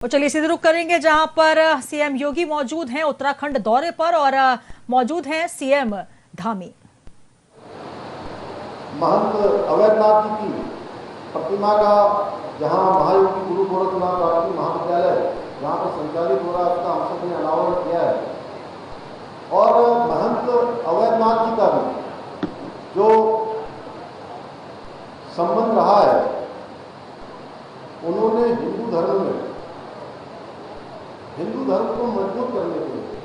तो चलिए सीधे रुख करेंगे जहां पर सीएम योगी मौजूद हैं उत्तराखंड दौरे पर और मौजूद हैं सीएम धामी। महंत अवैधनाथ जी की प्रतिमा का जहां महायोगी गुरु गोरखनाथ राष्ट्रीय महाविद्यालय जहां पर संचालित हो रहा है उसका हम सब ने अनावरण किया है। और महंत अवैधनाथ जी का भी जो संबंध रहा है, उन्होंने हिंदू धर्म को मजबूत करने के लिए,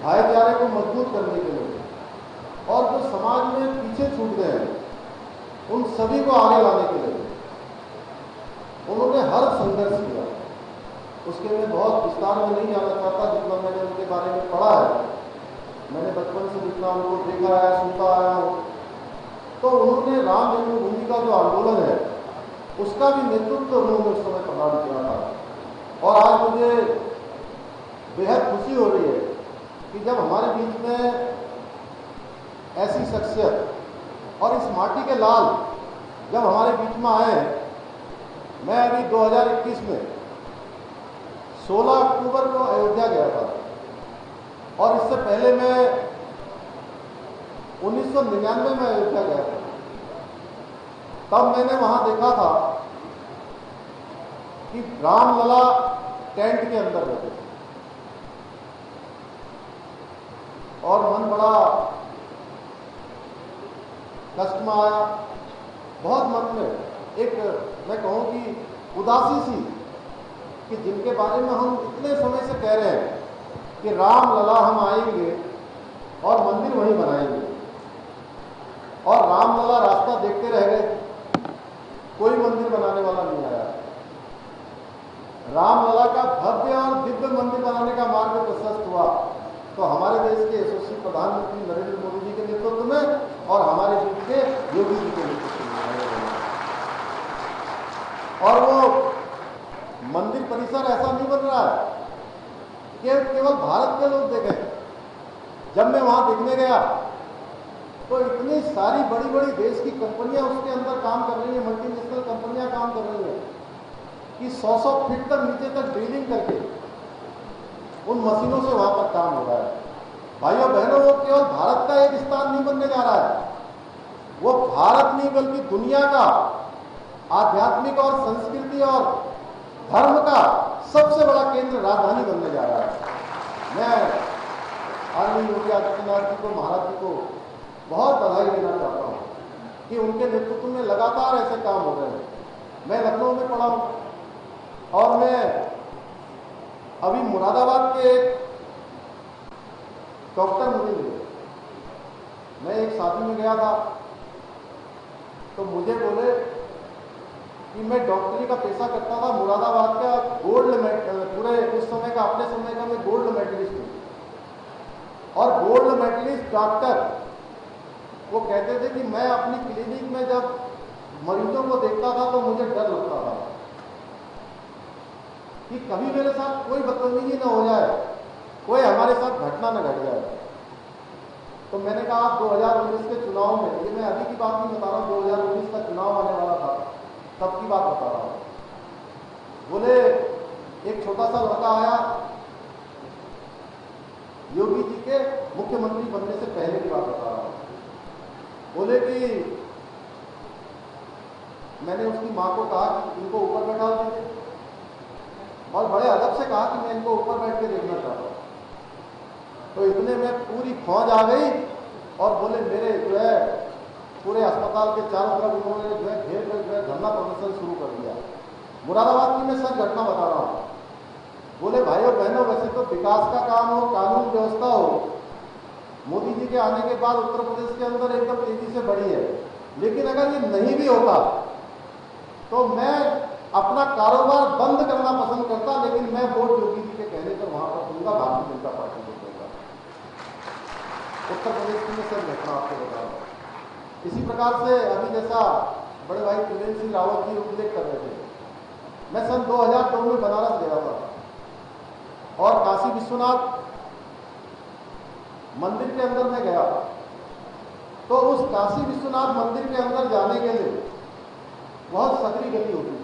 भाईचारे को मजबूत करने के लिए और जो समाज में पीछे छूट गए हैं उन सभी को आगे लाने के लिए उन्होंने हर संघर्ष किया। उसके मैं बहुत विस्तार में नहीं जाना चाहता, जितना मैंने उनके बारे में पढ़ा है, मैंने बचपन से जितना उनको देखा है सुनता आया हूँ, तो उन्होंने राम जन्मभूमि का जो आंदोलन है उसका भी नेतृत्व उन्होंने उस समय प्रदान किया था। और आज मुझे बेहद खुशी हो रही है कि जब हमारे बीच में ऐसी शख्सियत और इस माटी के लाल जब हमारे बीच में आए हैं। मैं अभी 2021 में 16 अक्टूबर को अयोध्या गया था और इससे पहले मैं 1999 में अयोध्या गया था। तब मैंने वहां देखा था कि रामलला टेंट के अंदर रहते थे और मन बड़ा कष्ट में आया। बहुत मन में एक मैं कहूं कि उदासी सी कि जिनके बारे में हम इतने समय से कह रहे हैं कि रामलला हम आएंगे और मंदिर वहीं बनाएंगे, और रामलला रास्ता देखते रह गए, कोई मंदिर बनाने वाला नहीं आया। रामलला का भव्य और दिव्य मंदिर बनाने का मार्ग प्रशस्त हुआ तो हमारे देश के यशस्वी प्रधानमंत्री नरेंद्र मोदी जी के नेतृत्व में और हमारे बीच के योगी जी के नेतृत्व में। और वो मंदिर परिसर ऐसा नहीं बन रहा है कि केवल भारत के लोग देखें। जब मैं वहां देखने गया तो इतनी सारी बड़ी बड़ी देश की कंपनियां उसके अंदर काम कर रही हैं, मल्टीनेशनल कंपनियां काम कर रही हैं कि 100-100 फीट तक नीचे तक ड्रिलिंग करके उन मशीनों से वहां पर काम हो रहा है। भाइयों बहनों, वो केवल भारत का एक स्थान नहीं बनने जा रहा है, वो भारत नहीं बल्कि दुनिया का आध्यात्मिक और संस्कृति और धर्म का सबसे बड़ा केंद्र राजधानी बनने जा रहा है। मैं आदरणीय योगी आदित्यनाथ जी को, महाराज जी को बहुत बधाई देना चाहता हूँ कि उनके नेतृत्व में लगातार ऐसे काम हो रहे हैं। मैं लखनऊ में पढ़ा हूँ और मैं अभी मुरादाबाद के एक डॉक्टर मुझे मिले। मैं एक शादी में गया था तो मुझे बोले कि मैं डॉक्टरी का पेशा करता था, मुरादाबाद का गोल्ड मेडल, पूरे उस समय का अपने समय का मैं गोल्ड मेडलिस्ट हूँ। और गोल्ड मेडलिस्ट डॉक्टर वो कहते थे कि मैं अपनी क्लिनिक में जब मरीजों को देखता था तो मुझे डर लगता था कि कभी मेरे साथ कोई बदतमीजी न हो जाए, कोई हमारे साथ घटना न घट जाए। तो मैंने कहा 2019 के चुनाव में, ये मैं अभी की बात नहीं बता रहा हूँ, 2019 का चुनाव आने वाला था तब की बात बता रहा हूँ। बोले एक छोटा सा लड़का आया, योगी जी के मुख्यमंत्री बनने से पहले की बात बता रहा हूँ। बोले कि मैंने उसकी माँ को कहा कि इनको ऊपर बैठा दीजिए और बड़े अदब से कहा कि मैं इनको ऊपर बैठ के देखना चाहता हूँ। तो इतने में पूरी फौज आ गई और बोले मेरे जो है पूरे अस्पताल के चारों तरफ उन्होंने जो है घेर कर जो है धरना प्रदर्शन शुरू कर दिया। मुरादाबाद की मैं सच घटना बता रहा हूँ। बोले भाइयों बहनों, वैसे तो विकास का काम हो, कानून व्यवस्था हो, मोदी जी के आने के बाद उत्तर प्रदेश के अंदर एकदम तेजी से बढ़ी है, लेकिन अगर ये नहीं भी होता तो मैं अपना कारोबार बंद करना पसंद करता, लेकिन मैं वोट योगी जी के कहने पर वहां पर दूंगा, भारतीय जनता पार्टी को दूंगा। उत्तर प्रदेश की मैं सब घटना आपको बता रहा हूँ। इसी प्रकार से अभी जैसा बड़े भाई त्रिवेंद्र सिंह रावत जी उल्लेख कर रहे थे, मैं सन 2002 में बनारस गया था और काशी विश्वनाथ मंदिर के अंदर में गया। तो उस काशी विश्वनाथ मंदिर के अंदर जाने के लिए बहुत सकरी गली होती थी।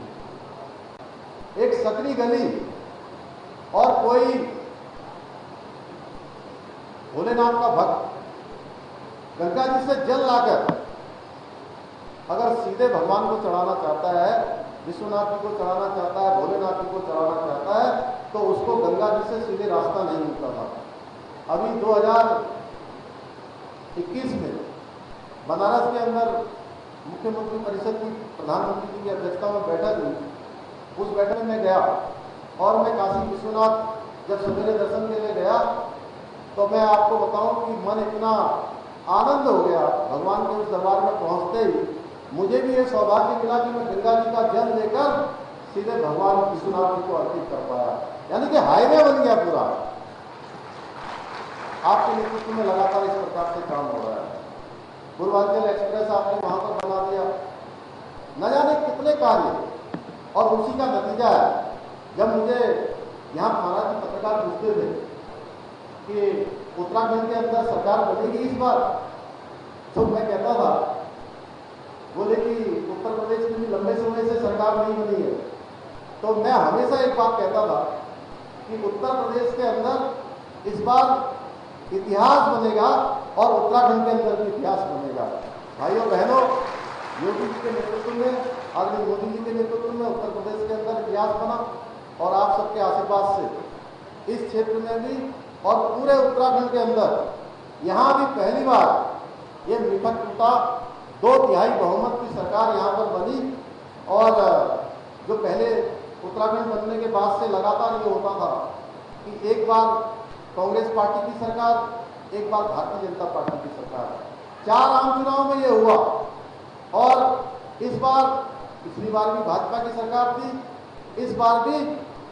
एक सकरी गली कोई भोलेनाथ का भक्त गंगा जी से जल लाकर अगर सीधे भगवान को चढ़ाना चाहता है, विश्वनाथ जी को चढ़ाना चाहता है, भोलेनाथ जी को चढ़ाना चाहता है, तो उसको गंगा जी से सीधे रास्ता नहीं मिलता था। अभी 2021 में बनारस के अंदर मुख्यमंत्री परिषद की प्रधानमंत्री जी की अध्यक्षता में बैठक हुई। उस बैठक में मैं गया और मैं काशी विश्वनाथ जब सवेरे दर्शन के लिए गया तो मैं आपको बताऊं कि मन इतना आनंद हो गया भगवान के उस दरबार में पहुंचते ही। मुझे भी ये सौभाग्य मिला कि मैं गंगा जी का जल लेकर सीधे भगवान विश्वनाथ जी को अर्पित कर पाया। यानी कि हाईवे बन गया पूरा। आपके नेतृत्व में लगातार इस प्रकार से काम हो रहा है। पूर्वांचल एक्सप्रेस आपने वहां पर बना दिया, न जाने कितने कार्य, और उसी का नतीजा है। जब मुझे यहाँ महाराज जी पत्रकार पूछते थे कि उत्तराखंड के अंदर सरकार बनेगी इस बार, तो मैं कहता था, बोले कि उत्तर प्रदेश में भी लंबे समय से सरकार नहीं बनी है। तो मैं हमेशा एक बात कहता था कि उत्तर प्रदेश के अंदर इस बार इतिहास बनेगा और उत्तराखंड के अंदर भी इतिहास बनेगा। भाइयों बहनों, योगी जी के नेतृत्व में, आदरणीय मोदी जी के नेतृत्व में उत्तर प्रदेश के अंदर इतिहास बना और आप सबके आशीर्वाद से इस क्षेत्र में भी और पूरे उत्तराखंड के अंदर यहाँ भी पहली बार ये विपक्ष टूटा, 2/3 बहुमत की सरकार यहाँ पर बनी। और जो पहले उत्तराखंड बनने के बाद से लगातार ये होता था कि एक बार कांग्रेस पार्टी की सरकार, एक बार भारतीय जनता पार्टी की सरकार, 4 आम चुनाव में ये हुआ। और इस बार, पिछली बार भी भाजपा की सरकार थी, इस बार भी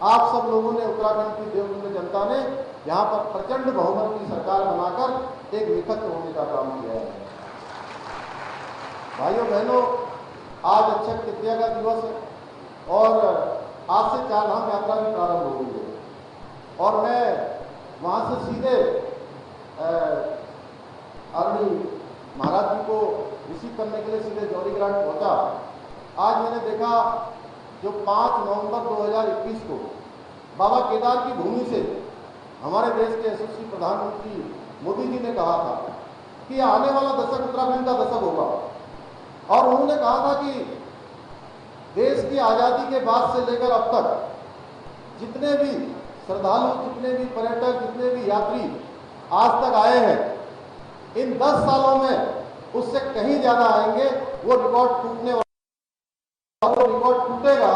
आप सब लोगों ने, उत्तराखंड की देवभूमि जनता ने यहाँ पर प्रचंड बहुमत की सरकार बनाकर एक विपक्ष होने का काम किया है। भाइयों बहनों, आज अक्षय तृतीया का दिवस है और आज से 4 धाम यात्रा भी प्रारंभ हो गई है। और मैं वहाँ से सीधे आदरणीय महाराज जी को रिसीव करने के लिए सीधे जौहरी ग्रांट पहुँचा। आज मैंने देखा जो 5 नवंबर 2021 को बाबा केदार की भूमि से हमारे देश के यशस्वी प्रधानमंत्री मोदी जी ने कहा था कि आने वाला दशक उत्तराखंड का दशक होगा। और उन्होंने कहा था कि देश की आज़ादी के बाद से लेकर अब तक जितने भी श्रद्धालु, जितने भी पर्यटक, जितने भी यात्री आज तक आए हैं, इन 10 सालों में उससे कहीं ज्यादा आएंगे। वो रिकॉर्ड टूटने वाला, वो रिकॉर्ड टूटेगा।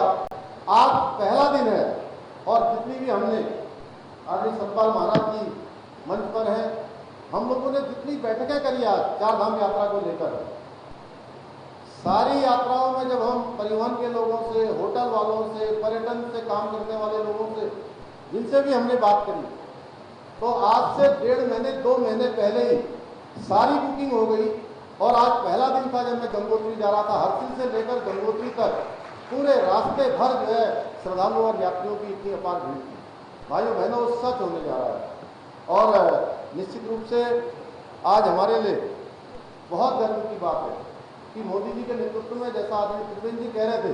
आज पहला दिन है और जितनी भी हमने आदरणीय सतपाल महाराज जी मंच पर हैं, हम लोगों ने जितनी बैठकें करी आज 4 धाम यात्रा को लेकर, सारी यात्राओं में जब हम परिवहन के लोगों से, होटल वालों से, पर्यटन से काम करने वाले लोगों से, जिनसे भी हमने बात करी, तो आज से 1.5 महीने 2 महीने पहले ही सारी बुकिंग हो गई। और आज पहला दिन था जब मैं गंगोत्री जा रहा था, हरसिल से लेकर गंगोत्री तक पूरे रास्ते भर जो है श्रद्धालुओं और यात्रियों की इतनी अपार भीड़ थी। भाइयों बहनों, सच होने जा रहा है। और निश्चित रूप से आज हमारे लिए बहुत गर्व की बात है कि मोदी जी के नेतृत्व में, जैसा आदरणीय त्रिवेंद्र जी कह रहे थे,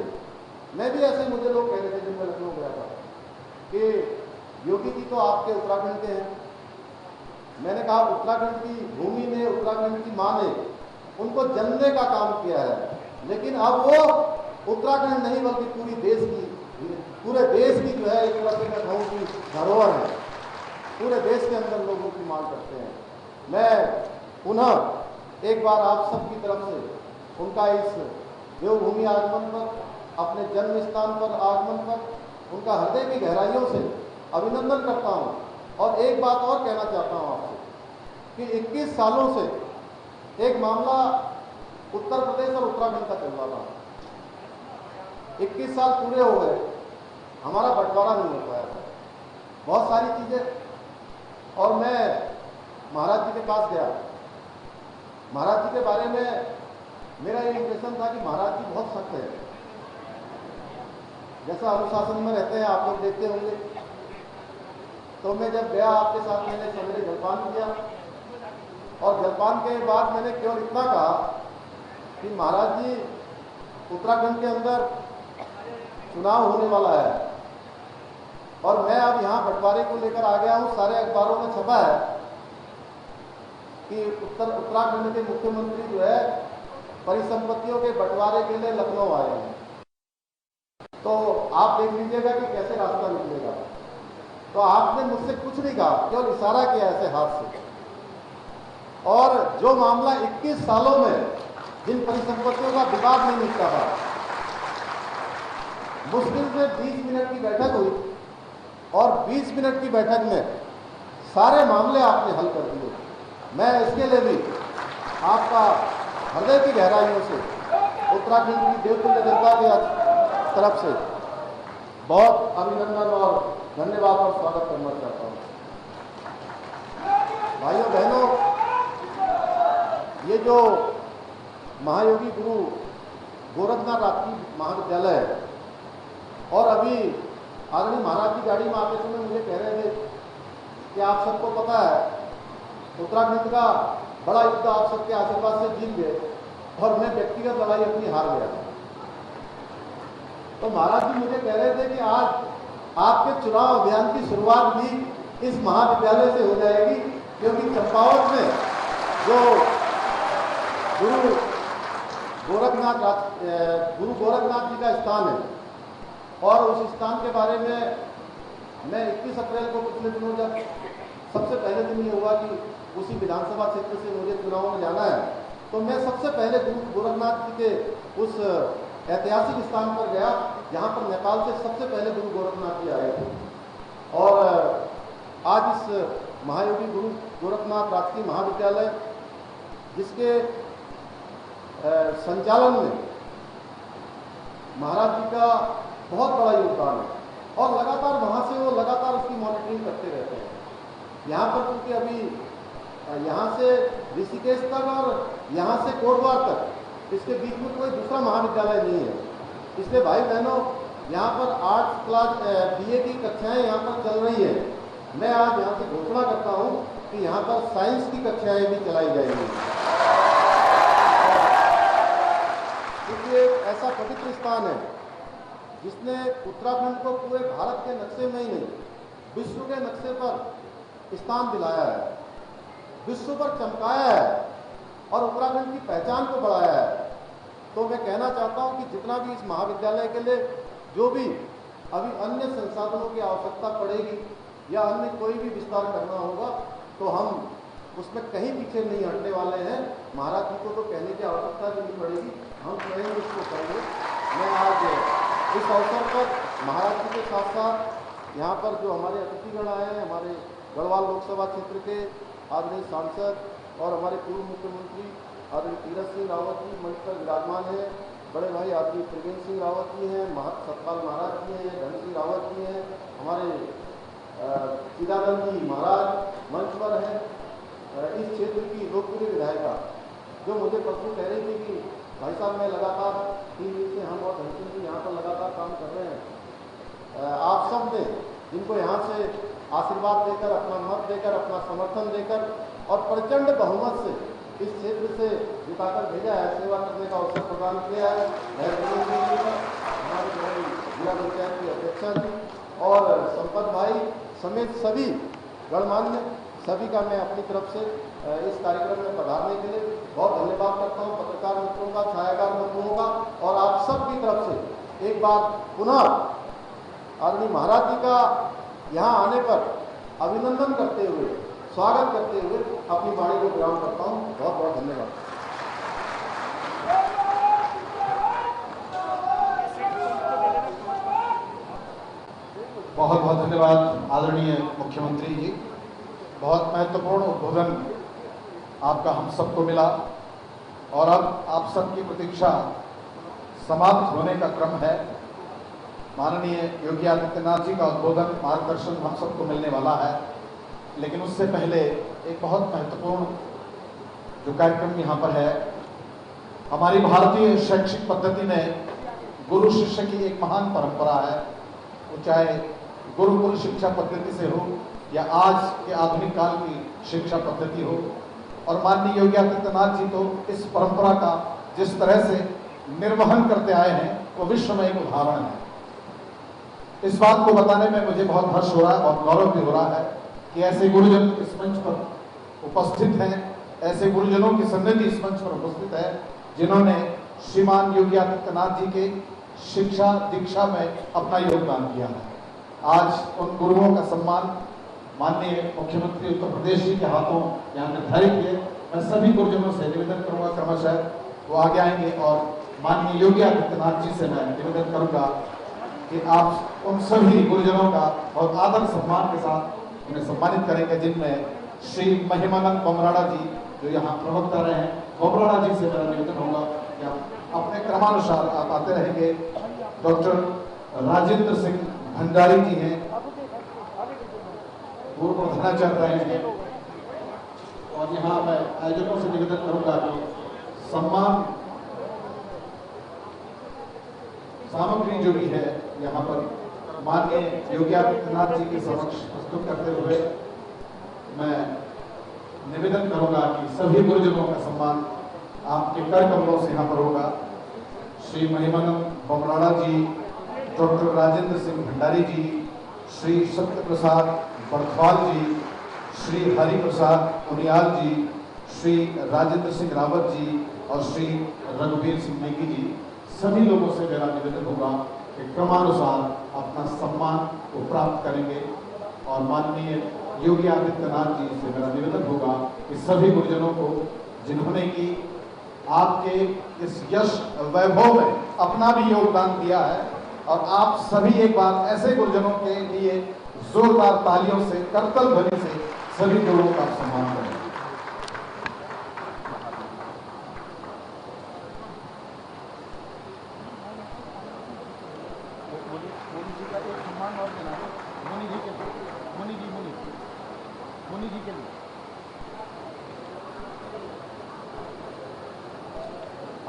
मैं भी ऐसे, मुझे लोग कह रहे थे जब मैं लखनऊ गया था कि योगी जी तो आपके उत्तराखंड के हैं। मैंने कहा उत्तराखंड की भूमि ने, उत्तराखंड की मां ने उनको जन्मने का काम किया है, लेकिन अब वो उत्तराखंड नहीं बल्कि पूरे देश की जो है एक तरह से मैं कहूँ कि धरोहर है। पूरे देश के अंदर लोगों की मांग करते हैं। मैं पुनः एक बार आप सबकी तरफ से उनका इस देवभूमि आगमन पर, अपने जन्म स्थान पर आगमन पर उनका हृदय की गहराइयों से अभिनंदन करता हूं। और एक बात और कहना चाहता हूं आपसे कि 21 सालों से एक मामला उत्तर प्रदेश और उत्तराखंड का चल रहा था। 21 साल पूरे हो गए, हमारा बंटवारा नहीं हो पाया था, बहुत सारी चीजें। और मैं महाराज जी के पास गया, महाराज जी के बारे में मेरा ये इंप्रेशन था कि महाराज जी बहुत सख्त है। जैसा अनुशासन में रहते हैं, आप लोग देखते होंगे। तो मैं जब गया, आपके साथ मैंने सवेरे जलपान किया और जलपान के बाद मैंने केवल इतना कहा कि महाराज जी, उत्तराखंड के अंदर चुनाव होने वाला है और मैं अब आज यहाँ बंटवारे को लेकर आ गया हूँ। सारे अखबारों में छपा है कि उत्तराखंड के मुख्यमंत्री जो है परिसंपत्तियों के बंटवारे के लिए लखनऊ आए हैं। तो आप देख लीजिएगा कि कैसे रास्ता निकलेगा। तो आपने मुझसे कुछ नहीं कहा, केवल इशारा किया ऐसे हाथ से। और जो मामला 21 सालों में जिन परिसंपत्तियों का विवाद नहीं निकला था, मुश्किल से 20 मिनट की बैठक हुई और 20 मिनट की बैठक में सारे मामले आपने हल कर दिए। मैं इसके लिए भी आपका हृदय की गहराइयों से उत्तराखंड की देवतुल्य जनता की तरफ से बहुत अभिनंदन और धन्यवाद और स्वागत करना चाहता हूँ। भाइयों बहनों, ये जो महायोगी गुरु गोरखनाथ राजकीय महाविद्यालय है, और अभी आदरणीय महाराज की गाड़ी में आते समय मुझे कह रहे थे कि आप सबको पता है उत्तराखंड का बड़ा युद्ध आप सबके आशीर्वाद से जीत गए और मैं व्यक्तिगत लड़ाई अपनी हार गया। तो महाराज जी मुझे कह रहे थे कि आज आपके चुनाव अभियान की शुरुआत भी इस महाविद्यालय से हो जाएगी, क्योंकि चंपावत में जो गुरु गोरखनाथ जी का स्थान है, और उस स्थान के बारे में मैं 21 अप्रैल को पिछले दिनों जब सबसे पहले दिन ये हुआ कि उसी विधानसभा क्षेत्र से मुझे चुनाव में जाना है, तो मैं सबसे पहले गुरु गोरखनाथ जी के उस ऐतिहासिक स्थान पर गया जहाँ पर नेपाल से सबसे पहले गुरु गोरखनाथ जी आए थे। और आज इस महायोगी गुरु गोरखनाथ राजकीय महाविद्यालय, जिसके संचालन में महाराज जी का बहुत बड़ा योगदान है, और लगातार वहाँ से वो लगातार उसकी मॉनिटरिंग करते रहते हैं। यहाँ पर क्योंकि अभी यहाँ से ऋषिकेश तक और यहाँ से कोटद्वार तक इसके बीच में कोई दूसरा महाविद्यालय नहीं है, इसलिए भाई बहनों यहाँ पर आर्ट्स क्लास BA की कक्षाएं यहाँ पर चल रही है। मैं आज यहाँ से घोषणा करता हूँ कि यहाँ पर साइंस की कक्षाएं भी चलाई जाएंगी। एक ऐसा पवित्र स्थान है जिसने उत्तराखंड को पूरे भारत के नक्शे में ही नहीं, विश्व के नक्शे पर स्थान दिलाया है, विश्व पर चमकाया है और उत्तराखंड की पहचान को बढ़ाया है। तो मैं कहना चाहता हूं कि जितना भी इस महाविद्यालय के लिए जो भी अभी अन्य संसाधनों की आवश्यकता पड़ेगी या अन्य कोई भी विस्तार करना होगा, तो हम उसमें कहीं पीछे नहीं हटने वाले हैं। महाराज जी को तो कहने की आवश्यकता भी नहीं पड़ेगी, हम स्वयं उसको करेंगे। मैं आज इस अवसर पर महाराज जी के साथ साथ यहाँ पर जो हमारे अतिथिगण आए हैं, हमारे गढ़वाल लोकसभा क्षेत्र के आदरणीय सांसद और हमारे पूर्व मुख्यमंत्री आदरणीय तीरथ सिंह रावत जी मंच पर विराजमान हैं, बड़े भाई आदरणीय त्रिवेंद्र सिंह रावत जी हैं, सतपाल महाराज जी हैं, धन सिंह रावत जी हैं, हमारे चिदानंद जी महाराज मंच पर हैं। इस क्षेत्र की लोकप्रिय विधायिका जो मुझे परसों कह रही थी कि भाई साहब मैं लगातार 3 दिन से हम और धनसिंह जी यहाँ पर लगातार काम कर रहे हैं। आप सब ने जिनको यहाँ से आशीर्वाद देकर, अपना मत देकर, अपना समर्थन देकर और प्रचंड बहुमत से इस क्षेत्र से जिताकर भेजा है, सेवा करने का अवसर प्रदान किया है। हमारे जिला पंचायत की अध्यक्षा जी और संपत भाई समेत सभी गणमान्य सभी का मैं अपनी तरफ से इस कार्यक्रम में पधारने के लिए बहुत धन्यवाद करता हूँ। पत्रकार मित्रों का, छायाकार मित्रों का और आप सब की तरफ से एक बार पुनः आदरणीय महाराज जी का यहाँ आने पर अभिनंदन करते हुए, स्वागत करते हुए अपनी वाणी को विराम करता हूँ। बहुत बहुत धन्यवाद। बहुत बहुत धन्यवाद आदरणीय मुख्यमंत्री जी। बहुत महत्वपूर्ण उद्बोधन आपका हम सबको मिला और अब आप सबकी प्रतीक्षा समाप्त होने का क्रम है। माननीय योगी आदित्यनाथ जी का उद्बोधन, मार्गदर्शन हम सबको मिलने वाला है, लेकिन उससे पहले एक बहुत महत्वपूर्ण जो कार्यक्रम यहाँ पर है, हमारी भारतीय शैक्षिक पद्धति में गुरु शिष्य की एक महान परंपरा है। वो चाहे गुरुकुल शिक्षा पद्धति से हो या आज के आधुनिक काल की शिक्षा पद्धति हो, और माननीय योगी आदित्यनाथ जी तो इस परंपरा का जिस तरह से निर्वहन करते आए हैं वो विश्व में एक उदाहरण है। इस बात को बताने में मुझे बहुत हर्ष हो रहा है और गौरव भी हो रहा है कि ऐसे गुरुजन इस मंच पर उपस्थित हैं, ऐसे गुरुजनों की सन्निधि इस मंच पर उपस्थित है जिन्होंने श्रीमान योगी आदित्यनाथ जी के शिक्षा दीक्षा में अपना योगदान किया है। आज उन गुरुओं का सम्मान माननीय मुख्यमंत्री उत्तर प्रदेश जी के हाथों यहाँ निर्धारित किए। मैं सभी गुरुजनों से निवेदन करूंगा, क्रमशः वो आगे आएंगे और माननीय योगी आदित्यनाथ जी से मैं निवेदन करूंगा कि आप उन सभी गुरुजनों का बहुत आदर सम्मान के साथ उन्हें सम्मानित करेंगे, जिनमें श्री महिमानंद बमराड़ा जी जो यहाँ प्रवक्ता रहे हैं, बमराड़ा जी से मेरा निवेदन होगा कि आप अपने क्रमानुसार आप आते रहेंगे। डॉक्टर राजेंद्र सिंह भंडारी जी हैं, पूर्व प्रधानाचार्य रहे हैं। और यहाँ मैं आयोजकों से निवेदन करूंगा कि सम्मान सामग्री जो भी है यहाँ पर माननीय योगी आदित्यनाथ जी के समक्ष प्रस्तुत करते हुए मैं निवेदन करूंगा कि सभी गुरुजनों का सम्मान आपके कर कमलों से यहाँ पर होगा। श्री महिमानंद बमराड़ा जी, डॉक्टर राजेंद्र सिंह भंडारी जी, श्री सत्य प्रसाद बड़खवाल जी, श्री हरि प्रसाद उनियाल जी, श्री राजेंद्र सिंह रावत जी और श्री रघुवीर सिंह नेगी जी, सभी लोगों से मेरा निवेदन होगा कि क्रमानुसार अपना सम्मान को प्राप्त करेंगे। और माननीय योगी आदित्यनाथ जी से मेरा निवेदन होगा कि सभी गुरुजनों को जिन्होंने कि आपके इस यश वैभव में अपना भी योगदान दिया है, और आप सभी एक बार ऐसे गुरुजनों के लिए जोरदार तालियों से, करतल ध्वनि से सभी गुरुओं का सम्मान करें।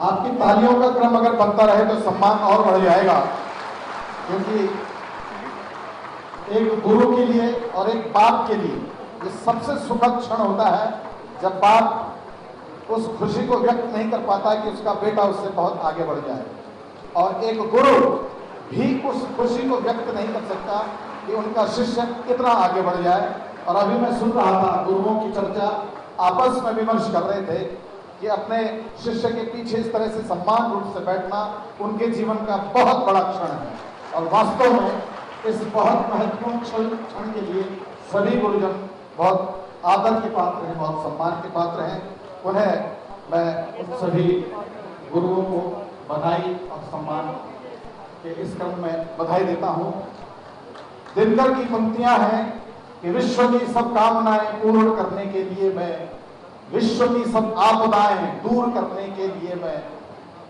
आपकी तालियों का क्रम अगर बनता रहे तो सम्मान और बढ़ जाएगा, क्योंकि एक गुरु के लिए और एक बाप के लिए ये सबसे सुखद क्षण होता है जब बाप उस खुशी को व्यक्त नहीं कर पाता कि उसका बेटा उससे बहुत आगे बढ़ जाए, और एक गुरु भी उस खुशी को व्यक्त नहीं कर सकता कि उनका शिष्य कितना आगे बढ़ जाए। और अभी मैं सुन रहा था गुरुओं की चर्चा, आपस में विमर्श कर रहे थे कि अपने शिष्य के पीछे इस तरह से सम्मान रूप से बैठना उनके जीवन का बहुत बड़ा क्षण है। और वास्तव में इस बहुत महत्वपूर्ण क्षण के लिए सभी गुरुजन बहुत आदर के पात्र हैं, बहुत सम्मान के पात्र हैं। उन्हें मैं उन सभी गुरुओं को बधाई और सम्मान के इस क्रम में बधाई देता हूँ। दिनकर की पंक्तियां हैं कि विश्व की सब कामनाएं पूर्ण करने के लिए मैं, विश्व की सब आपदाएं दूर करने के लिए मैं,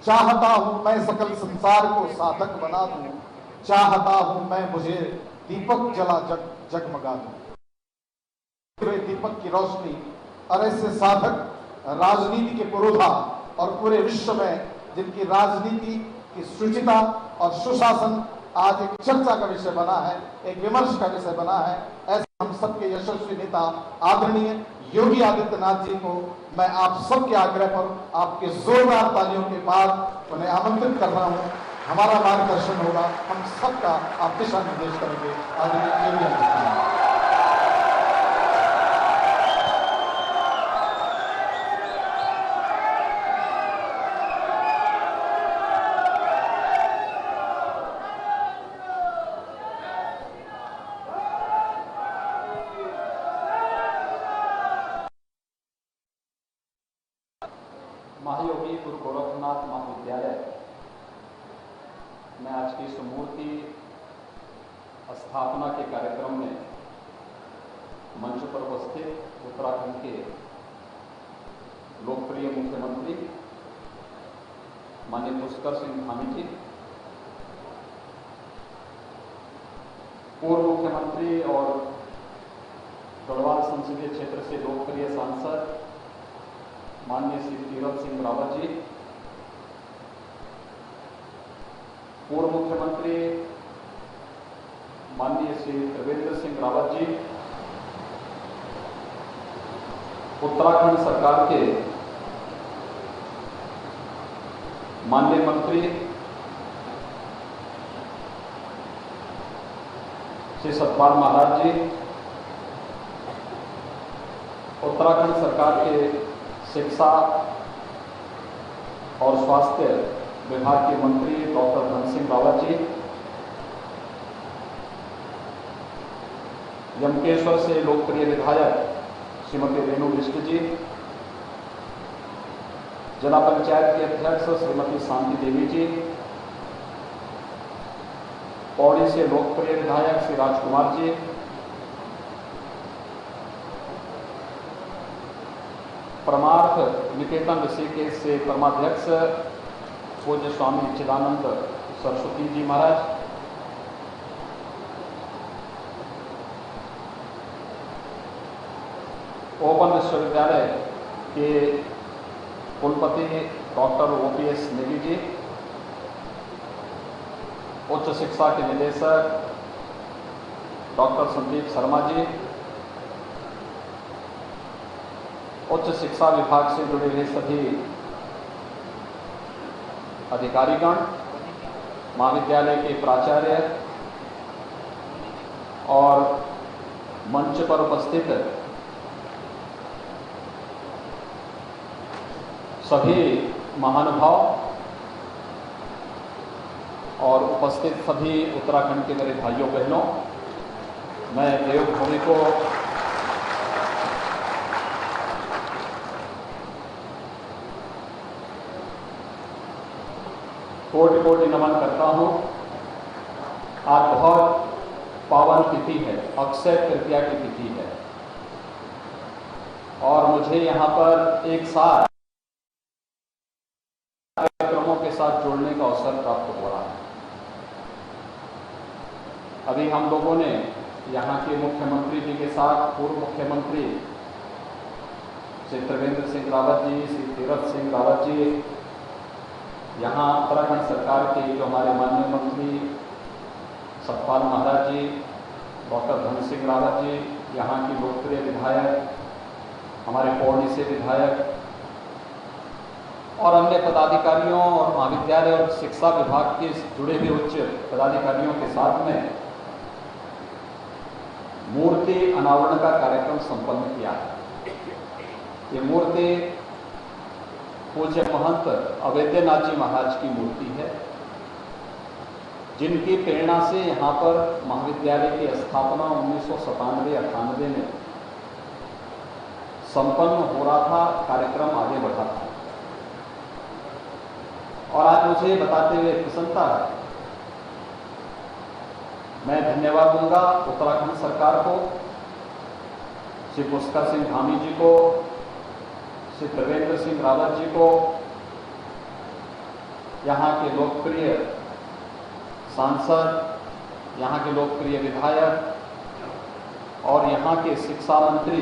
चाहता हूं मैं सकल संसार को साधक बना दूं, चाहता हूं मैं मुझे दीपक जला जगमगा दूं। दीपक की रोशनी और ऐसे साधक राजनीति के पुरोधा और पूरे विश्व में जिनकी राजनीति की शुचिता और सुशासन आज एक चर्चा का विषय बना है, एक विमर्श का विषय बना है, ऐसे हम सबके यशस्वी नेता आदरणीय योगी आदित्यनाथ जी को मैं आप सबके आग्रह पर आपके जोरदार तालियों के बाद उन्हें आमंत्रित कर रहा हूं। हमारा मार्गदर्शन होगा, हम सबका आप दिशा निर्देश करेंगे। आदरणीय योगी आदित्यनाथ। महायोगी गुरु गोरखनाथ महाविद्यालय में आज की इस मूर्ति स्थापना के कार्यक्रम में मंच पर उपस्थित उत्तराखंड के लोकप्रिय मुख्यमंत्री माननीय पुष्कर सिंह धामी जी, पूर्व मुख्यमंत्री और गढ़वाल संसदीय क्षेत्र से लोकप्रिय सांसद माननीय श्री तीरथ सिंह रावत जी, पूर्व मुख्यमंत्री माननीय श्री त्रिवेंद्र सिंह रावत जी, उत्तराखंड सरकार के माननीय मंत्री श्री सतपाल महाराज जी, उत्तराखंड सरकार के शिक्षा और स्वास्थ्य विभाग के मंत्री डॉक्टर धन सिंह रावत जी, यमकेश्वर से लोकप्रिय विधायक श्रीमती रेणु बिष्ट जी, जिला पंचायत के अध्यक्ष श्रीमती शांति देवी जी, पौड़ी से लोकप्रिय विधायक श्री राजकुमार जी, परमार्थ निकेतन ऋषिकेश से परमाध्यक्ष पूज्य स्वामी चिदानंद सरस्वती जी महाराज, ओपन विश्वविद्यालय के कुलपति डॉक्टर OPS नेगी जी, उच्च शिक्षा के निदेशक डॉक्टर संदीप शर्मा जी, उच्च शिक्षा विभाग से जुड़े हुए सभी अधिकारीगण, महाविद्यालय के प्राचार्य और मंच पर उपस्थित सभी महानुभाव और उपस्थित सभी उत्तराखंड के मेरे भाइयों बहनों, मैं देवभूमि को कोटि कोटि नमन करता हूं। आज बहुत पावन तिथि है, अक्षय तृतीया की तिथि है और मुझे यहाँ पर एक साथ कार्यक्रमों के साथ जोड़ने का अवसर प्राप्त हो रहा है। अभी हम लोगों ने यहाँ के मुख्यमंत्री जी के साथ पूर्व मुख्यमंत्री श्री त्रिवेंद्र सिंह रावत जी, श्री तीरथ सिंह रावत जी, यहाँ उत्तराखंड सरकार के जो हमारे माननीय मंत्री सतपाल महाराज जी, डॉक्टर धन सिंह रावत जी, यहाँ की लोकप्रिय विधायक, हमारे पौड़ी से विधायक और अन्य पदाधिकारियों और महाविद्यालय और शिक्षा विभाग के जुड़े हुए उच्च पदाधिकारियों के साथ में मूर्ति अनावरण का कार्यक्रम संपन्न किया है। ये मूर्ति पूज्य महंत अवैद्यनाथ जी महाराज की मूर्ति है, जिनकी प्रेरणा से यहाँ पर महाविद्यालय की स्थापना 1997-98 में संपन्न हो रहा था, कार्यक्रम आगे बढ़ा था। और आज मुझे बताते हुए प्रसन्नता है, मैं धन्यवाद दूंगा उत्तराखंड सरकार को, श्री पुष्कर सिंह धामी जी को, श्री त्रिवेंद्र सिंह रावत जी को, यहाँ के लोकप्रिय सांसद, यहाँ के लोकप्रिय विधायक और यहाँ के शिक्षा मंत्री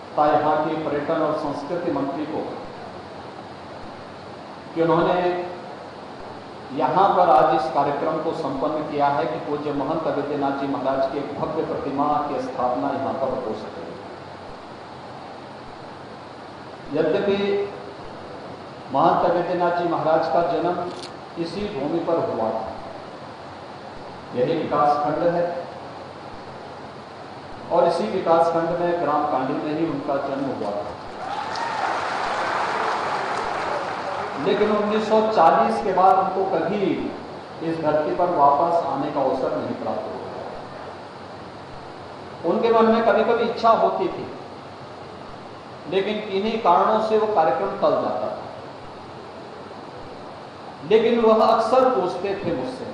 तथा यहाँ के पर्यटन और संस्कृति मंत्री को कि उन्होंने यहाँ पर आज इस कार्यक्रम को संपन्न किया है कि पूज्य महंत अवैद्यनाथ जी महाराज की एक भव्य प्रतिमा की स्थापना यहाँ पर हो सके। यद्यपि महंत अवैद्यनाथ जी महाराज का जन्म इसी भूमि पर हुआ था, यही विकास खंड है और इसी विकास खंड में ग्राम कांडी में ही उनका जन्म हुआ था। लेकिन 1940 के बाद उनको कभी इस धरती पर वापस आने का अवसर नहीं प्राप्त हुआ। उनके मन में कभी कभी इच्छा होती थी, लेकिन किन्हीं कारणों से वो कार्यक्रम टल जाता था। लेकिन वह अक्सर पूछते थे मुझसे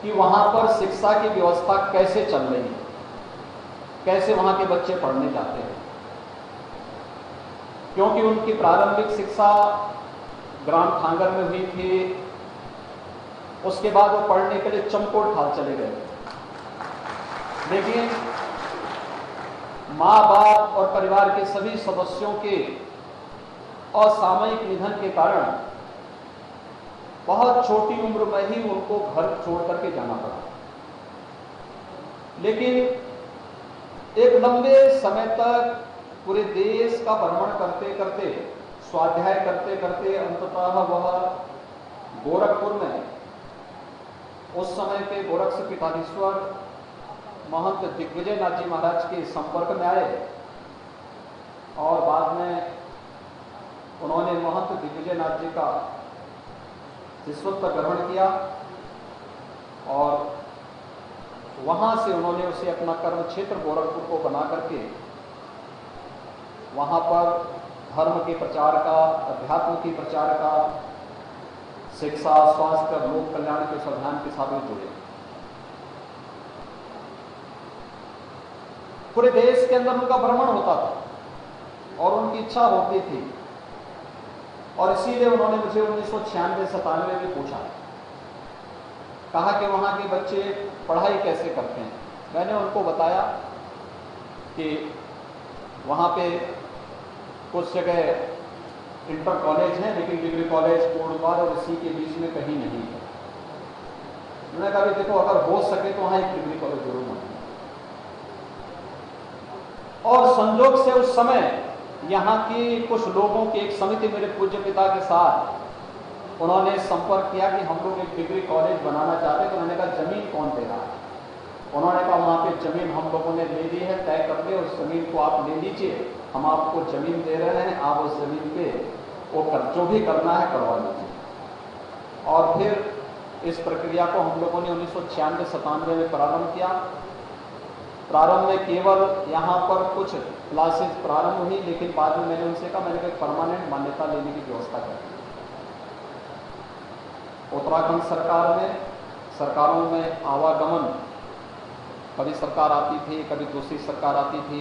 कि वहां पर शिक्षा की व्यवस्था कैसे चल रही है, कैसे वहां के बच्चे पढ़ने जाते हैं, क्योंकि उनकी प्रारंभिक शिक्षा ग्राम ठांगर में हुई थी। उसके बाद वो पढ़ने के लिए चमकोट ठाल चले गए, लेकिन माँ बाप और परिवार के सभी सदस्यों के असामयिक निधन के कारण बहुत छोटी उम्र में ही उनको घर छोड़ करके जाना पड़ा। लेकिन एक लंबे समय तक पूरे देश का भ्रमण करते करते, स्वाध्याय करते करते अंततः वह गोरखपुर में उस समय के गोरक्ष पीठाधीश्वर महंत दिग्विजय नाथ जी महाराज के संपर्क में आए और बाद में उन्होंने महंत दिग्विजय नाथ जी का शिष्यत्व ग्रहण किया और वहां से उन्होंने उसे अपना कर्म क्षेत्र गोरखपुर को बना करके वहां पर धर्म के प्रचार का, अध्यात्म के प्रचार का, शिक्षा, स्वास्थ्य, लोक कल्याण के अभियान के साथ में जुड़े। पूरे देश के अंदर उनका भ्रमण होता था और उनकी इच्छा होती थी और इसीलिए उन्होंने मुझे 1996-97 में पूछा, कहा कि वहाँ के बच्चे पढ़ाई कैसे करते हैं। मैंने उनको बताया कि वहाँ पे कुछ जगह इंटर कॉलेज हैं लेकिन डिग्री कॉलेज कोटद्वार और इसी के बीच में कहीं नहीं है। मैंने कहा कि देखो अगर हो सके तो वहाँ एक डिग्री कॉलेज जरूर बनाए। और संजोग से उस समय यहाँ की कुछ लोगों की एक समिति मेरे पूज्य पिता के साथ उन्होंने संपर्क किया कि हम लोग एक डिग्री कॉलेज बनाना चाहते हैं। तो मैंने कहा जमीन कौन दे रहा है? उन्होंने कहा वहाँ पे जमीन हम लोगों ने ले ली है, तय कर ले, उस जमीन को आप ले लीजिए, हम आपको जमीन दे रहे हैं, आप उस जमीन पे वो जो भी करना है करवा लीजिए। और फिर इस प्रक्रिया को हम लोगों ने 1996-97 में प्रारंभ किया। प्रारंभ में केवल यहाँ पर कुछ क्लासेस प्रारंभ हुई, लेकिन बाद में मैंने उनसे कहा, मैंने कहा परमानेंट मान्यता लेने की व्यवस्था कर दी। उत्तराखंड सरकारों में आवागमन, कभी सरकार आती थी, कभी दूसरी सरकार आती थी,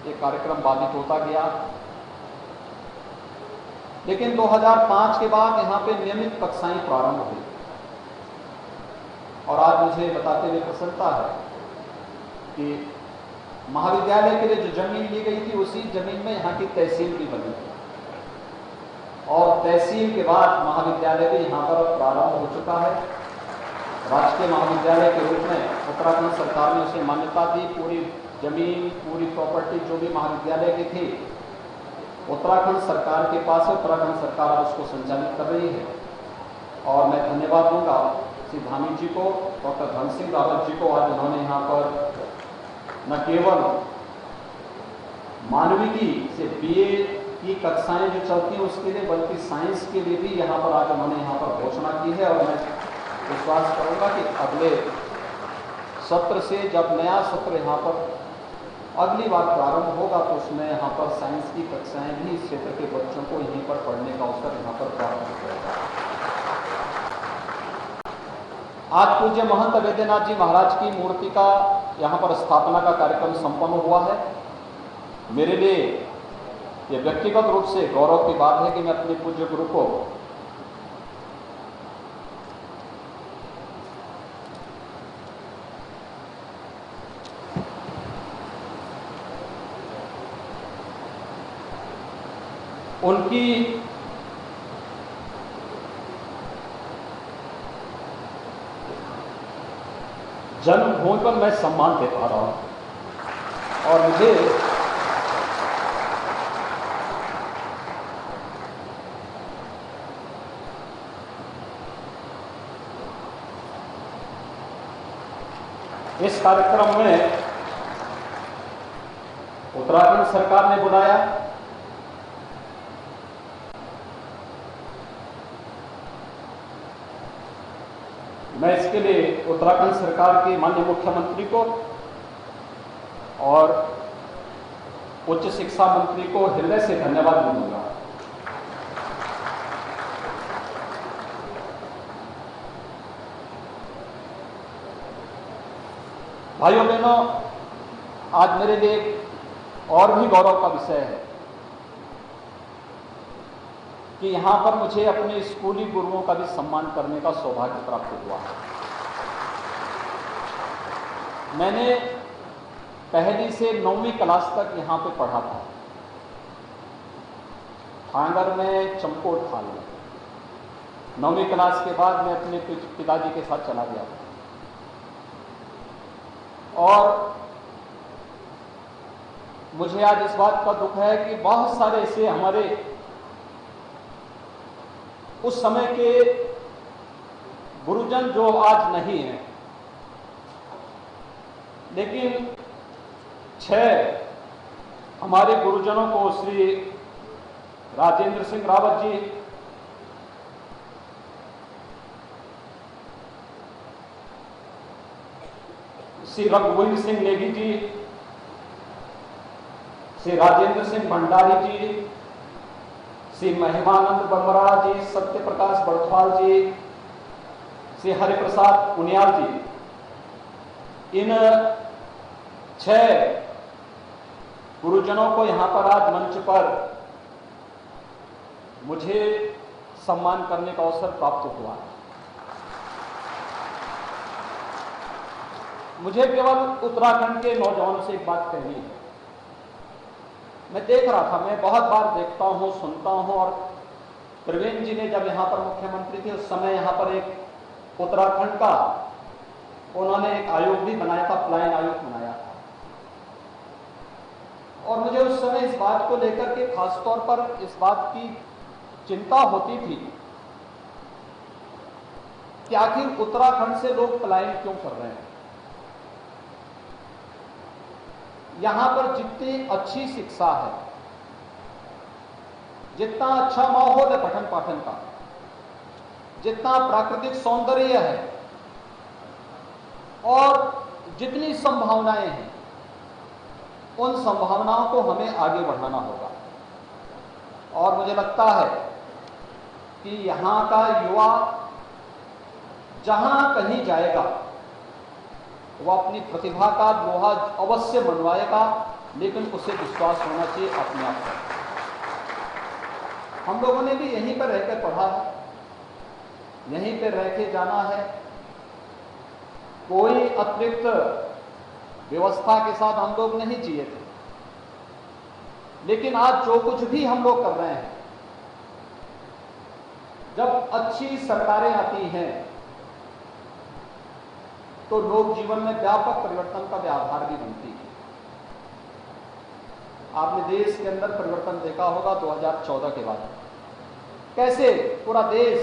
ये कार्यक्रम बाधित होता गया। लेकिन 2005 के बाद यहाँ पे नियमित कक्षाएं प्रारंभ हुई और आज मुझे बताते हुए प्रसन्नता है कि महाविद्यालय के लिए जो जमीन ली गई थी उसी जमीन में यहाँ की तहसील भी बनी थी और तहसील के बाद महाविद्यालय भी यहाँ पर प्रारंभ हो चुका है। राजकीय महाविद्यालय के रूप में उत्तराखंड सरकार ने उसे मान्यता दी। पूरी जमीन, पूरी प्रॉपर्टी जो भी महाविद्यालय की थी उत्तराखंड सरकार के पास है। उत्तराखंड सरकार आज उसको संचालित कर रही है और मैं धन्यवाद दूंगा श्री धामी जी को, डॉक्टर धन सिंह रावत जी को। आज उन्होंने यहाँ पर न केवल मानविकी से BA की कक्षाएं जो चलती हैं उसके लिए, बल्कि साइंस के लिए भी यहाँ पर आज उन्होंने यहाँ पर घोषणा की है। और मैं विश्वास करूंगा कि अगले सत्र से जब नया सत्र यहाँ पर अगली बार प्रारंभ होगा तो उसमें यहाँ पर साइंस की कक्षाएं भी इस क्षेत्र के बच्चों को यहीं पर पढ़ने का अवसर यहाँ पर प्राप्त होगा। आज पूज्य महंत वैद्यनाथ जी महाराज की मूर्ति का यहाँ पर स्थापना का कार्यक्रम संपन्न हुआ है। मेरे लिए यह व्यक्तिगत रूप से गौरव की बात है कि मैं अपने पूज्य गुरु को उनकी जन्मभूमि पर मैं सम्मान दे पा रहा हूं और मुझे इस कार्यक्रम में उत्तराखंड सरकार ने बुलाया। मैं इसके लिए उत्तराखंड सरकार के माननीय मुख्यमंत्री को और उच्च शिक्षा मंत्री को हृदय से धन्यवाद दूंगा। भाइयों बहनों, आज मेरे लिए एक और भी गौरव का विषय है कि यहाँ पर मुझे अपने स्कूली गुरुओं का भी सम्मान करने का सौभाग्य प्राप्त हुआ। मैंने पहली से 9वीं क्लास तक यहाँ पे पढ़ा था, थांगर में, चमकोट थाल में। 9वीं क्लास के बाद मैं अपने पिताजी के साथ चला गया और मुझे आज इस बात का दुख है कि बहुत सारे ऐसे हमारे उस समय के गुरुजन जो आज नहीं है, लेकिन 6 हमारे गुरुजनों को श्री राजेंद्र सिंह रावत जी, श्री रघुवीर सिंह नेगी जी, श्री राजेंद्र सिंह भंडारी जी, श्री महिमानंद बमरा जी, सत्य प्रकाश बड़थवाल जी, श्री हरिप्रसाद उनियाल जी, इन 6 गुरुजनों को यहां पर आज मंच पर मुझे सम्मान करने का अवसर प्राप्त हुआ। मुझे केवल उत्तराखंड के नौजवानों से एक बात कहनी है। मैं देख रहा था, मैं बहुत बार देखता हूं, सुनता हूं, और त्रिवेंद्र जी ने जब यहां पर मुख्यमंत्री थे उस समय यहां पर एक उत्तराखंड का उन्होंने एक आयोग भी बनाया था, पलायन आयोग बनाया था। और मुझे उस समय इस बात को लेकर के खासतौर पर इस बात की चिंता होती थी कि आखिर उत्तराखंड से लोग पलायन क्यों कर रहे हैं। यहां पर जितनी अच्छी शिक्षा है, जितना अच्छा माहौल है पठन पाठन का, जितना प्राकृतिक सौंदर्य है और जितनी संभावनाएं हैं, उन संभावनाओं को हमें आगे बढ़ाना होगा। और मुझे लगता है कि यहां का युवा जहां कहीं जाएगा वो अपनी प्रतिभा का लोहा अवश्य मनवाएगा, लेकिन उसे विश्वास होना चाहिए अपने आप पर। हम लोगों ने भी यहीं पर रहकर पढ़ा है, यहीं पर रह के जाना है, कोई अतिरिक्त व्यवस्था के साथ हम लोग नहीं जिए थे। लेकिन आज जो कुछ भी हम लोग कर रहे हैं, जब अच्छी सरकारें आती हैं तो लोक जीवन में व्यापक परिवर्तन का आधार भी बनती है। आपने देश के अंदर परिवर्तन देखा होगा 2014 के बाद, कैसे पूरा देश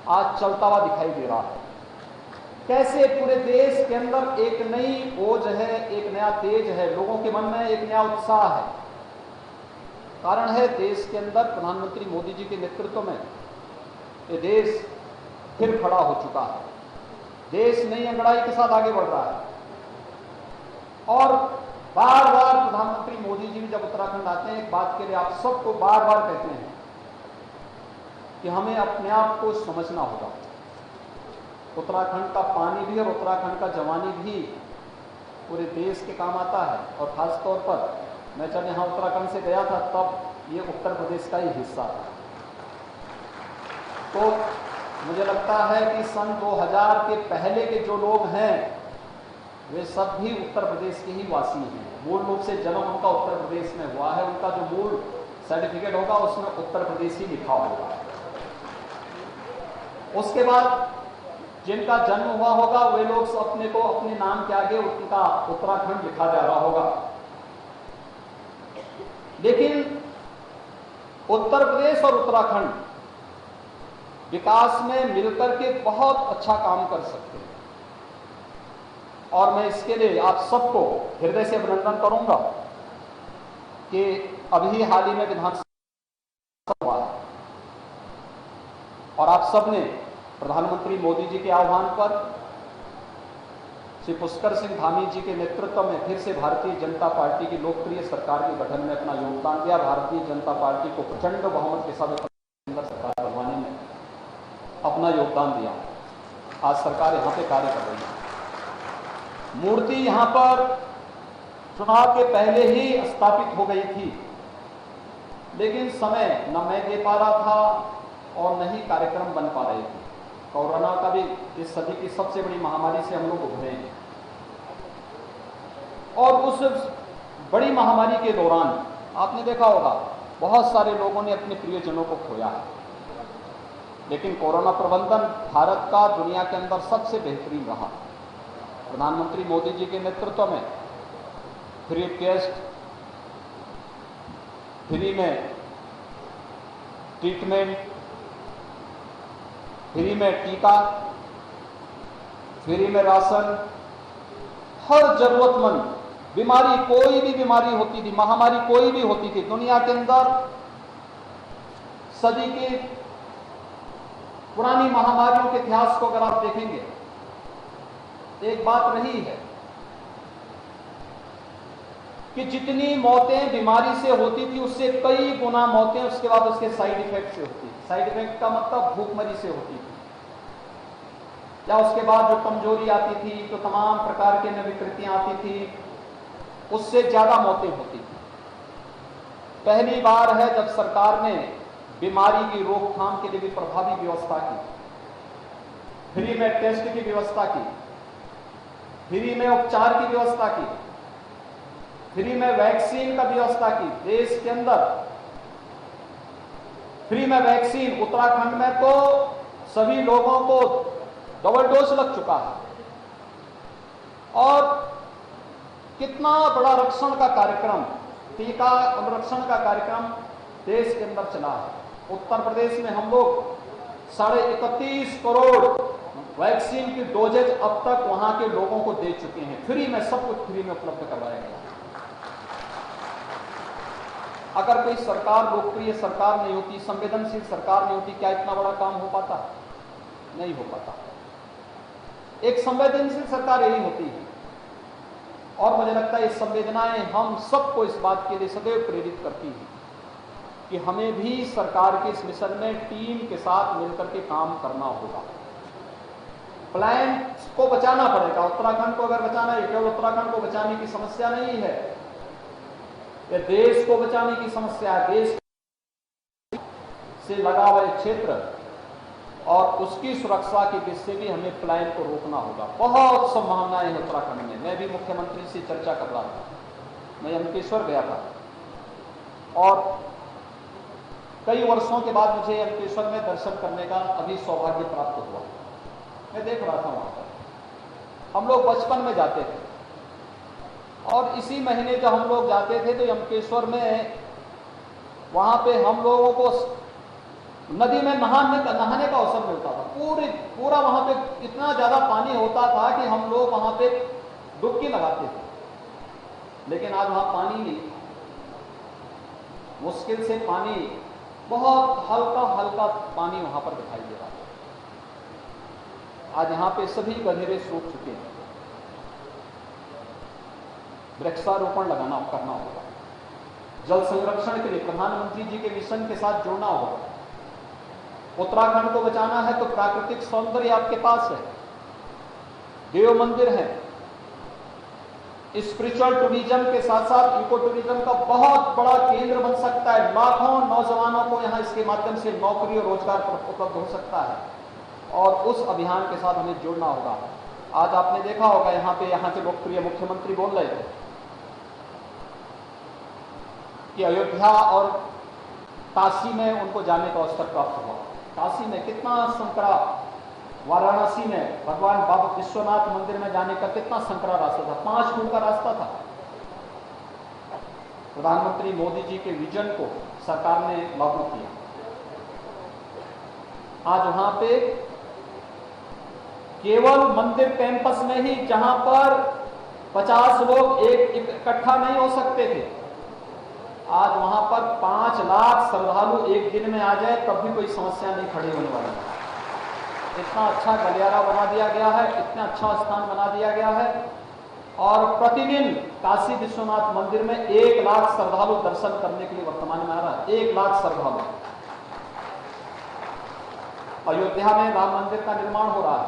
आज चलता हुआ दिखाई दे रहा है, कैसे पूरे देश के अंदर एक नई ओज है, एक नया तेज है, लोगों के मन में एक नया उत्साह है। कारण है देश के अंदर प्रधानमंत्री मोदी जी के नेतृत्व में ये देश फिर खड़ा हो चुका है। देश नई अंगड़ाई के साथ आगे बढ़ रहा है। और बार बार प्रधानमंत्री मोदी जी भी जब उत्तराखंड आते हैं, एक बात के लिए आप सबको बार बार कहते हैं कि हमें अपने आप को समझना होगा। उत्तराखंड का पानी भी और उत्तराखंड का जवानी भी पूरे देश के काम आता है। और खास तौर पर मैं जब यहाँ उत्तराखंड से गया था तब ये उत्तर प्रदेश का ही हिस्सा था। तो मुझे लगता है कि सन 2000 के पहले के जो लोग हैं वे सब भी उत्तर प्रदेश के ही वासी हैं। मूल रूप से जन्म उनका उत्तर प्रदेश में हुआ है, उनका जो मूल सर्टिफिकेट होगा उसमें उत्तर प्रदेश ही लिखा होगा। उसके बाद जिनका जन्म हुआ होगा वे लोग अपने को अपने नाम के आगे उनका उत्तराखंड लिखा जा रहा होगा। लेकिन उत्तर प्रदेश और उत्तराखंड विकास में मिलकर के बहुत अच्छा काम कर सकते हैं। और मैं इसके लिए आप सबको हृदय से अभिनंदन करूंगा कि अभी हाल ही में विधानसभा हुआ है और आप सबने प्रधानमंत्री मोदी जी के आह्वान पर श्री पुष्कर सिंह धामी जी के नेतृत्व में फिर से भारतीय जनता पार्टी की लोकप्रिय सरकार के गठन में अपना योगदान दिया। भारतीय जनता पार्टी को प्रचंड बहुमत के साथ सरकार बनवाने में अपना योगदान दिया। आज सरकार यहां पे कार्य कर रही है। मूर्ति यहां पर चुनाव के पहले ही स्थापित हो गई थी, लेकिन समय न मैं दे पा रहा था और न ही कार्यक्रम बन पा रहे थे। कोरोना का भी इस सदी की सबसे बड़ी महामारी से हम लोग उभरे हैं और उस बड़ी महामारी के दौरान आपने देखा होगा बहुत सारे लोगों ने अपने प्रियजनों को खोया है। लेकिन कोरोना प्रबंधन भारत का दुनिया के अंदर सबसे बेहतरीन रहा। प्रधानमंत्री मोदी जी के नेतृत्व में फ्री टेस्ट, फ्री में ट्रीटमेंट, फ्री में टीका फ्री में राशन, हर जरूरतमंद बीमारी, कोई भी बीमारी होती थी, महामारी कोई भी होती थी दुनिया के अंदर, सदी की पुरानी महामारियों के इतिहास को अगर आप देखेंगे, एक बात रही है कि जितनी मौतें बीमारी से होती थी उससे कई गुना मौतें उसके बाद उसके साइड इफेक्ट से होती थी। साइड इफेक्ट का मतलब भूखमरी से होती थी, या उसके बाद जो कमजोरी आती थी, तो तमाम प्रकार के विकृतियां आती थी, उससे ज्यादा मौतें होती थी। पहली बार है जब सरकार ने बीमारी की रोकथाम के लिए भी प्रभावी व्यवस्था की, फ्री में टेस्ट की व्यवस्था की, फ्री में उपचार की व्यवस्था की, फ्री में वैक्सीन का व्यवस्था की। देश के अंदर फ्री में वैक्सीन, उत्तराखंड में तो सभी लोगों को डबल डोज लग चुका है, और कितना बड़ा रक्षण का कार्यक्रम, टीका अनुरक्षण का कार्यक्रम देश के अंदर चला है। उत्तर प्रदेश में हम लोग 31.5 करोड़ वैक्सीन की डोजेज अब तक वहां के लोगों को दे चुके हैं। फ्री में, सब कुछ फ्री में उपलब्ध करवाया गया। अगर कोई सरकार लोकप्रिय सरकार नहीं होती, संवेदनशील सरकार नहीं होती, क्या इतना बड़ा काम हो पाता? नहीं हो पाता। एक संवेदनशील सरकार यही होती है, और मुझे लगता है ये संवेदनाएं हम सबको इस बात के लिए सदैव प्रेरित करती हैं कि हमें भी सरकार के इस मिशन में टीम के साथ मिलकर के काम करना होगा। प्लांट को बचाना पड़ेगा। उत्तराखंड को अगर बचाना है, केवल उत्तराखंड को बचाने की समस्या नहीं है, यह देश को बचाने की समस्या है। देश से लगा हुआ क्षेत्र और उसकी सुरक्षा की दृष्टि से भी हमें प्लान को रोकना होगा। बहुत संभावनाएं हैं उत्तराखंड में। मैं भी मुख्यमंत्री से चर्चा कर रहा था, मैं यमकेश्वर गया था, और कई वर्षों के बाद मुझे यमकेश्वर में दर्शन करने का अभी सौभाग्य प्राप्त हुआ। मैं देख रहा था वहां पर हम लोग बचपन में जाते थे, और इसी महीने जब हम लोग जाते थे तो यमकेश्वर में वहां पे हम लोगों को नदी में नहाने का अवसर मिलता था। पूरा वहां पे इतना ज्यादा पानी होता था कि हम लोग वहां पे डुबकी लगाते थे। लेकिन आज वहां पानी नहीं, मुश्किल से पानी, बहुत हल्का हल्का पानी वहां पर दिखाई दे रहा है। आज यहां पे सभी गधेरे सूख चुके हैं। वृक्षारोपण करना होगा। जल संरक्षण के लिए प्रधानमंत्री जी के मिशन के साथ जुड़ना होगा। उत्तराखंड को बचाना है तो प्राकृतिक सौंदर्य आपके पास है, देव मंदिर है, स्पिरिचुअल टूरिज्म के साथ साथ इको टूरिज्म का बहुत बड़ा केंद्र बन सकता है। लाखों नौजवानों को यहां इसके माध्यम से नौकरी और रोजगार उपलब्ध हो सकता है, और उस अभियान के साथ हमें जुड़ना होगा। आज आपने देखा होगा यहाँ के लोकप्रिय मुख्यमंत्री बोल रहे थे कि अयोध्या और काशी में उनको जाने का अवसर प्राप्त हुआ। काशी में कितना संकरा, वाराणसी में भगवान बाबा विश्वनाथ मंदिर में जाने का कितना संकरा रास्ता था, 5 फुट का रास्ता था। प्रधानमंत्री मोदी जी के विजन को सरकार ने लागू किया। आज वहां पे केवल मंदिर कैंपस में ही, जहां पर 50 लोग इकट्ठा नहीं हो सकते थे, आज वहां पर 5 लाख श्रद्धालु एक दिन में आ जाए तब भी कोई समस्या नहीं खड़ी होने वाली है। इतना अच्छा गलियारा बना दिया गया है, इतना अच्छा स्थान बना दिया गया है, और प्रतिदिन काशी विश्वनाथ मंदिर में 1 लाख श्रद्धालु दर्शन करने के लिए वर्तमान में आ रहा है। 1 लाख श्रद्धालु। अयोध्या में राम मंदिर का निर्माण हो रहा है।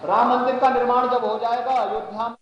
राम मंदिर का निर्माण जब हो जाएगा अयोध्या में